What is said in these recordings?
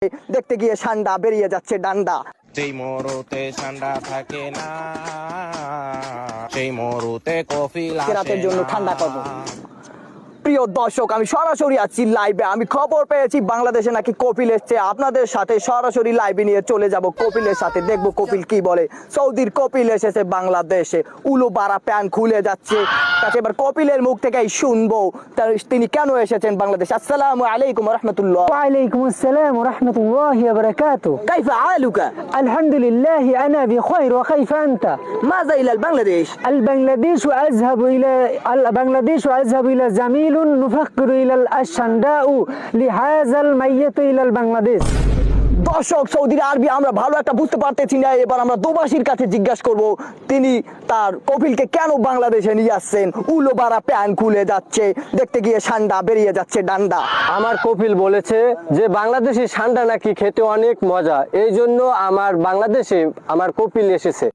দেখতে গিয়ে ঠান্ডা বেরিয়ে যাচ্ছে ডান্ডা। সেই মরুতে ঠান্ডা থাকে না, সেই মরুতে কফি রাতের জন্য ঠান্ডা করবো। প্রিয় দর্শক, আমি সরাসরি আছি লাইভে। আমি খবর পেয়েছি বাংলাদেশে নাকি কপিল এসছে। আপনাদের সাথে সরাসরি লাইভে নিয়ে চলে যাব কপিলের সাথে, দেখবো কপিল কি বলে। সৌদির কপিল এসেছে বাংলাদেশে, উলো বাড়া প্যান খুলে যাচ্ছে। এবার কপিলের মুখ থেকেই শুনবো তিনি কেন এসেছেন বাংলাদেশ। আসসালামু আলাইকুম ওয়া রাহমাতুল্লাহ। ওয়া আলাইকুম আসসালাম ওয়া রাহমাতুল্লাহি ওয়া বারাকাতুহু। কাইফা হালুকা? আলহামদুলিল্লাহ আনা বিখাইর ওয়া কাইফা আনতা? মাযা ইলা বাংলাদেশ? البنغلاديش أذهب إلى زميل نفكر إلى الشنداء لهذا الميت إلى البنغلاديش. দর্শক, সৌদি আরবি আমরা ভালো একটা বুঝতে পারতেছি না। এবার আমরা দুবাসীর কাছে জিজ্ঞাসা করব তিনি তার কপিলকে কেন বাংলাদেশে নিয়ে আসছেন। উলো বাড়া প্যান খুলে যাচ্ছে, দেখতে গিয়ে ঠান্ডা বেরিয়ে যাচ্ছে ডান্ডা। আমার কপিল বলেছে যে বাংলাদেশি ঠান্ডা নাকি খেতে অনেক মজা, এই জন্য আমার বাংলাদেশে আমার কপিল এসেছে।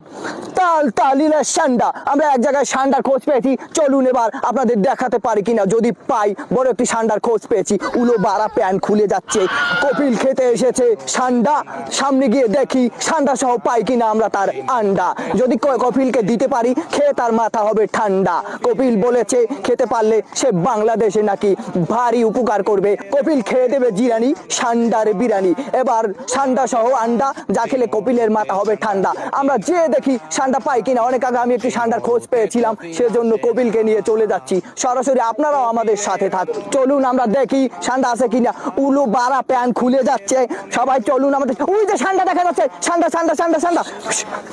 তালিলা ঠান্ডা, আমরা এক জায়গায় ঠান্ডার খোঁজ পেয়েছি। চলুন এবার আপনাদের দেখাতে পারি কিনা। যদি পাই, বড় একটি ঠান্ডার খোঁজ পেয়েছি। উলো বাড়া প্যান খুলে যাচ্ছে, কপিল খেতে এসেছে ঠান্ডা। সামনে গিয়ে দেখি ঠান্ডা সহ পাই কিনা আমরা তার আন্ডা। যদি কপিলকে দিতে পারি, খেয়ে তার মাথা হবে ঠান্ডা। কপিল বলেছে খেতে পারলে সে বাংলাদেশে নাকি ভারী উপকার করবে। কপিল খেয়ে দেবে জিরানি, ঠান্ডার বিরানি। এবার ঠান্ডা সহ আন্ডা যা খেলে কপিলের মাথা হবে ঠান্ডা। আমরা যে দেখি ঠান্ডা পাই কিনা। অনেক আগে আমি একটি ঠান্ডার খোঁজ পেয়েছিলাম, সেজন্য কপিলকে নিয়ে চলে যাচ্ছি সরাসরি। আপনারাও আমাদের সাথে থাক। চলুন আমরা দেখি ঠান্ডা আছে কিনা। উলু বাড়া প্যান খুলে যাচ্ছে, সবাই চলুন আমাদের। ওই যে ঠান্ডা দেখা যাচ্ছে, ঠান্ডা ঠান্ডা ঠান্ডা ঠান্ডা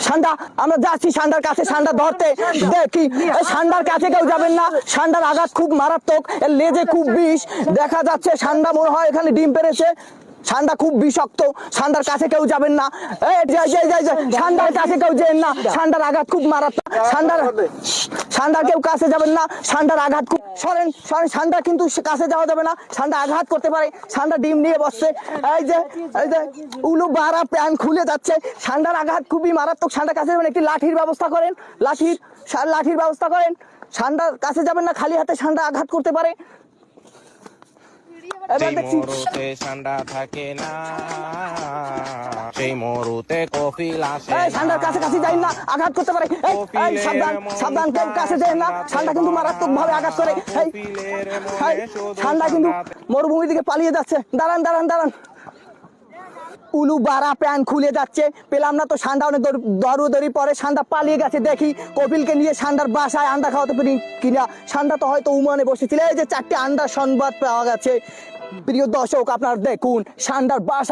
ঠান্ডা। আমরা যাচ্ছি ঠান্ডার কাছে, ঠান্ডা ধরতে। দেখি ঠান্ডার কাছে কেউ যাবেন না, ঠান্ডার আঘাত খুব মারাত্মক, এর লেজে খুব বিষ। দেখা যাচ্ছে ঠান্ডা মনে হয় এখানে ডিম পেরেছে। ঠান্ডা খুব বিষাক্ত, ঠান্ডার কাছে কেউ যাবেন না। ঠান্ডার কাছে কেউ যেন না, ঠান্ডার আঘাত খুব মারাত্মক। ঠান্ডার কেউ কাছে যাবেন না, ঠান্ডার আঘাত খুব। সরেন সরেন, ঠান্ডা কিন্তু কাছে যাওয়া যাবে না, ঠান্ডা আঘাত করতে পারে। ঠান্ডা ডিম নিয়ে বসছে। এই যে উলু বাড়া প্যান খুলে যাচ্ছে, ঠান্ডার আঘাত খুবই মারাত্মক। ঠান্ডার কাছে যাবেন, একটি লাঠির ব্যবস্থা করেন। লাঠির ব্যবস্থা করেন। ঠান্ডার কাছে যাবেন না, খালি হাতে ঠান্ডা আঘাত করতে পারে। সেই মরুতে ঠান্ডা থাকে না, সেই মরুতে কফিল আসে না। ঠান্ডার কাছে কাছে যাই না, আঘাত করতে পারে। সাবধান সাবধান, কেউ কাছে যায় না, ঠান্ডা কিন্তু মারাত্মক ভাবে আঘাত করে। ঠান্ডা কিন্তু মরুভূমির দিকে পালিয়ে যাচ্ছে। দাঁড়ান দাঁড়ান দাঁড়ান। উলু বাড়া প্যান খুলে যাচ্ছে, পেলাম না তো। ঠান্ডা অনেক দরুদরি পরে ঠান্ডা পালিয়ে গেছে। দেখি কপিলকে নিয়ে ঠান্ডার বাসায় আন্ডা খাওয়াতে পারি কিনা। ঠান্ডা তো হয়তো উমানে বসেছিল। এই যে 4টে আন্ডার সংবাদ পাওয়া গেছে। প্রিয় দর্শক, আপনারা দেখুন ঠান্ডার বাসায়